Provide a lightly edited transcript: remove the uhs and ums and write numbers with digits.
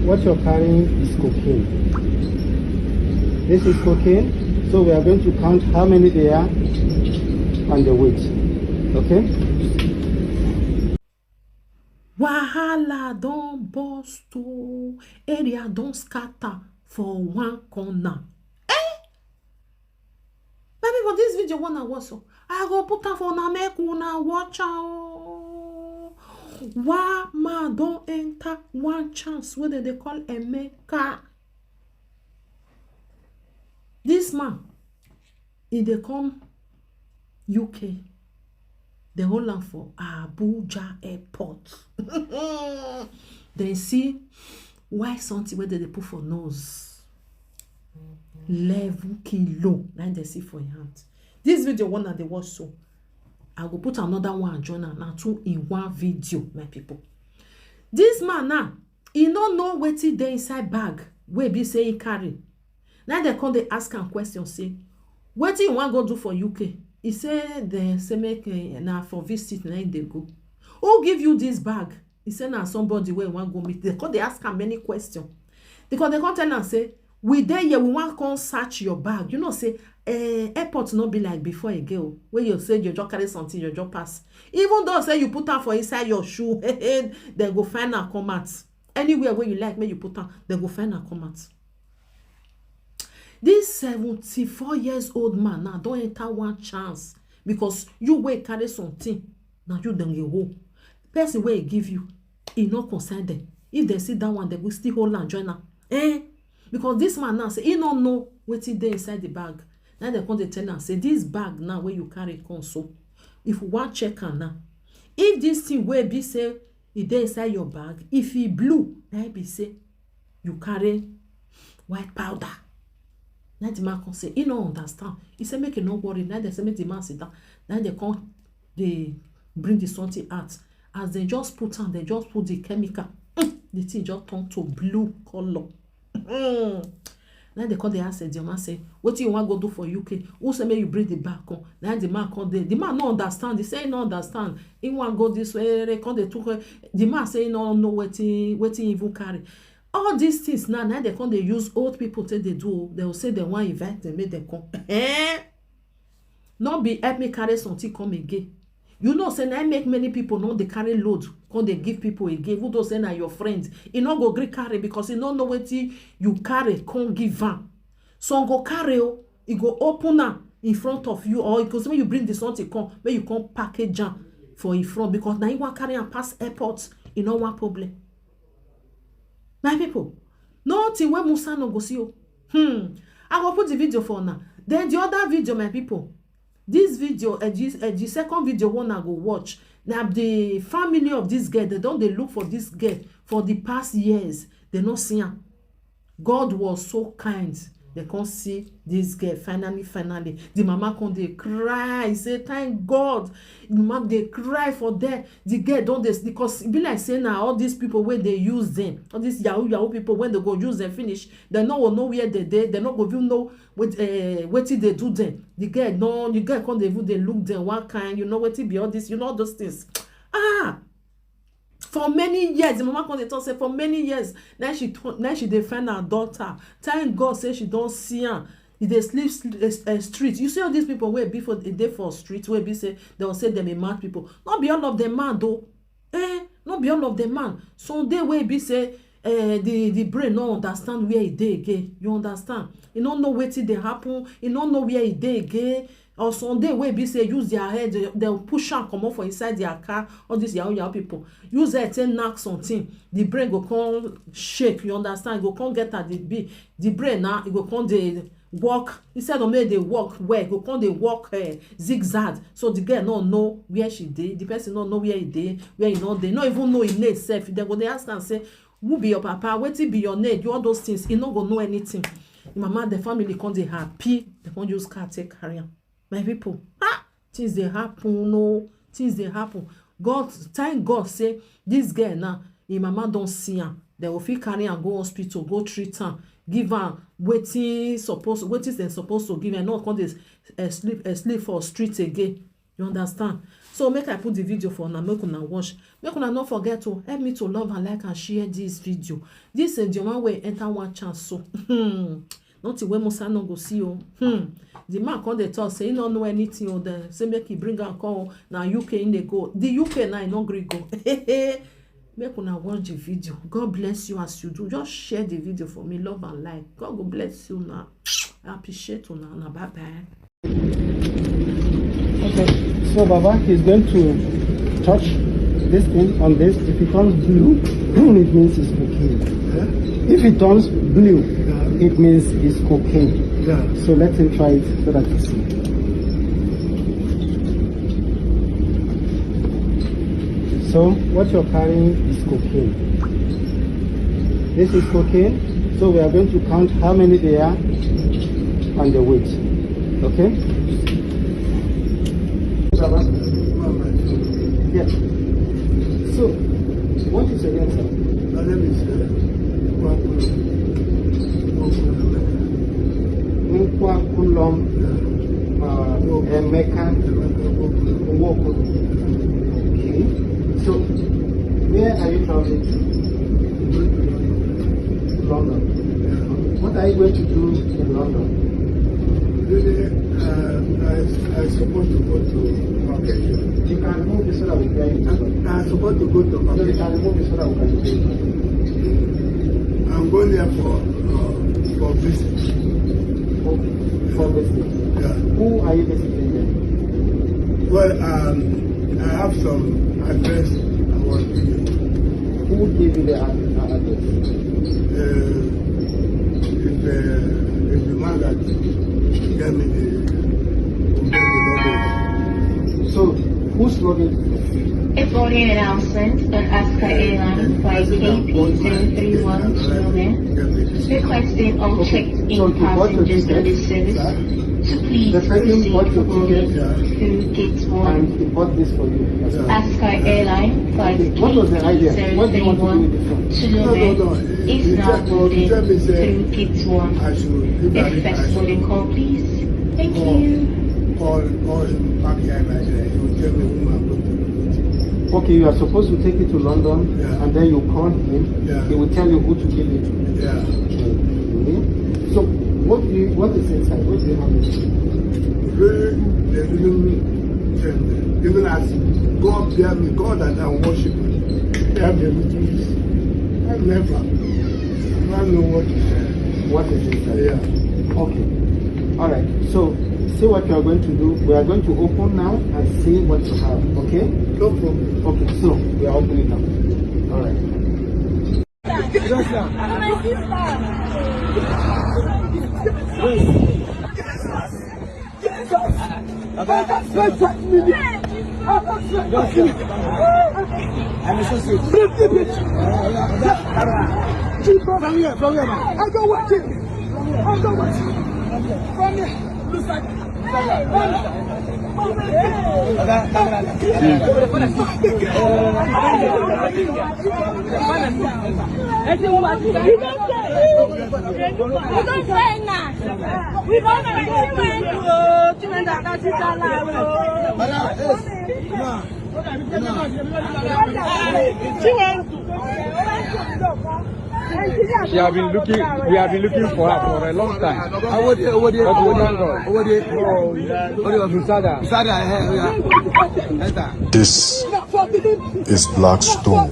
what you're carrying is cocaine. This is cocaine, so we are going to count how many there are and the weight. Okay? Wahala don burst o, area don scatter for one corner. Baby, for this video one I watch so I go put am for una make una watch am. One man don enter one chance wey they call Emeka. This man, he dey come UK. They hold am for Abuja airport. They see why something where they put for nose. 11 kilo. Now they see for your hand. This video one that they watch so. I will put another one join now 2 in 1 video, my people. This man now, he don't know wetin dey inside bag wey be say he carry. Now they come they ask him question say, wetin you want go do for UK? He say they say make na for visit na they go. Who give you this bag? He say na somebody where want go meet. They come they ask him many questions. Because they come tell am say, we there here we want come search your bag. You know say airport not be like before a girl where you say you just carry something you just pass. Even though say you put am for inside your shoe, they go find and come out. Anywhere where you like, may you put am, they go find and come out. This 74 years old man now don't enter one chance because you will carry something now you don't get home. Person where he give you, he not concerned them. If they see that one, they will still hold and join am. Because this man now say he don't know what is there inside the bag. Now they come to tell am say this bag now where you carry come so. If you want check am now, if this thing where be say it dey inside your bag, if e blue, now be say you carry white powder. Now the man come say he no understand. He say make you no worry. Now they say make the man sit down. Now they come they bring the something out. As they just put on, they just put the chemical. The thing just turn to blue color. Now they call the answer. The man say, what do you want to go do for UK? Who say make you bring the bag on? Now the man come there. The man no understand. He say he no understand. He want go this way. They come they took. The man say he no know what he even carry. All these things now they come they use old people till they do. They will say they want invite them, make them come. Not be help me carry something come again. You know, say I make many people know they carry load. Come they give people again. Who don't say na your friends. He not go great carry because he don't know what you carry. Come give am. So go carry he go open am in front of you, or because when you bring the something come, when you come package jam for in front because now you want carry and pass airport. You know one problem. My people, nothing when Musa no go see you. I will put the video for now. Then the other video, my people. This video, the second video one I go watch. Now the family of this girl, they look for this girl for the past years. They not see her. God was so kind. They can't see this girl. Finally. The mama come they cry. Say, thank God. The mama they cry for that. The girl don't they because it be like saying now all these people where they use them. All these Yahoo people when they go use them finish. They know where they dey. They not go even know what did they do then. The girl no, the girl come they look them one kind. You know what it be all this. You know those things. For many years, the mama come dey talk say for many years. Now she dey find her daughter. Thank God say she don't see her. They sleep street. You see all these people where before they for street where be say they will say them a mad people. Not be all of them man though. Not be all of them man. Some day where be say the brain no understand where it dey again. You understand? You don't know wetin dey happen. You don't know where it dey again. Or Sunday where be say use their head, they'll push and come off for inside their car. All these Yahoo people use their ten knock something. The brain go come shake. You understand? Go come get at the brain now. It go come they walk instead of make they walk where go come they walk zigzag. So the girl don't know where she did. The person don't know where he did, where he not. They not even know his name self. They go they ask and say, who be your papa? What be your name? You all those things. He not go know anything. The mama, the family come they happy. They can't use car take carry am. My people, things they happen, no, things they happen. God, thank God, say this girl now, if mama don't see her, they will feel carry and go hospital, go treat her, give her what is they supposed to give her, not come they sleep for street again. You understand? So make I put the video for una, make una watch. Make una not forget to help me to love and like and share this video. This is the one way enter one chance. So not the way Musa no go see you. The man come dey talk say he don't know anything or then say make he bring and call now UK in the go. The UK now no gree go. Make una watch the video. God bless you as you do. Just share the video for me, love and like. God go bless you now. I appreciate you now. Bye bye. Okay, so Baba is going to touch this thing on this. If it turns blue, it means it's cocaine. Yeah? If it turns blue, it means it's cocaine. Yeah. So let him try it so that you see. So what you're carrying is cocaine. This is cocaine. So we are going to count how many there are and the weight. Okay? Yeah. So, what is your name, sir? My name is Nkwakulom Emeka Nwoko. Okay. So, where are you traveling to? London. What are you going to do in London? Really, I'm supposed to go to vacation. You can remove this so that we can hear you. I'm supposed to go to No, you vacation. can remove this so that we can hear you. I'm going there for visit. Okay. For visiting. Yeah. Who are you visiting there? Well, I have some address I want to give. Who gave you the address? It's the man that gave me the luggage. So, whose luggage? A boarding announcement on Alaska Airlines flight KP031 Children, requesting all checked-in passengers on this service to please proceed forward through gate 1. And he bought this for you. Alaska Airlines flight What was the idea? What do you want to do with this one? Children is now boarding through gate 1. I should The first boarding call, please. Thank you. Call him back here in Nigeria. He will tell me whom I'm going to do. Okay, you are supposed to take it to London, Yeah. and then you call him. Yeah. He will tell you who to give it to. Yeah. Okay. So, what is inside? What do you have inside? Really, they didn't tell me. Even as God bear me, God and I worship Him. They have the meetings. I never know what to say. What is inside? Yeah. Okay. All right. So, see what you are going to do. We are going to open now and see what you have. Okay? No problem. Okay. So, we are opening now. All right. I'm associate. From here, man. I go watch it. From here. Looks like. We have been looking for her for a long time. This is Black Stone.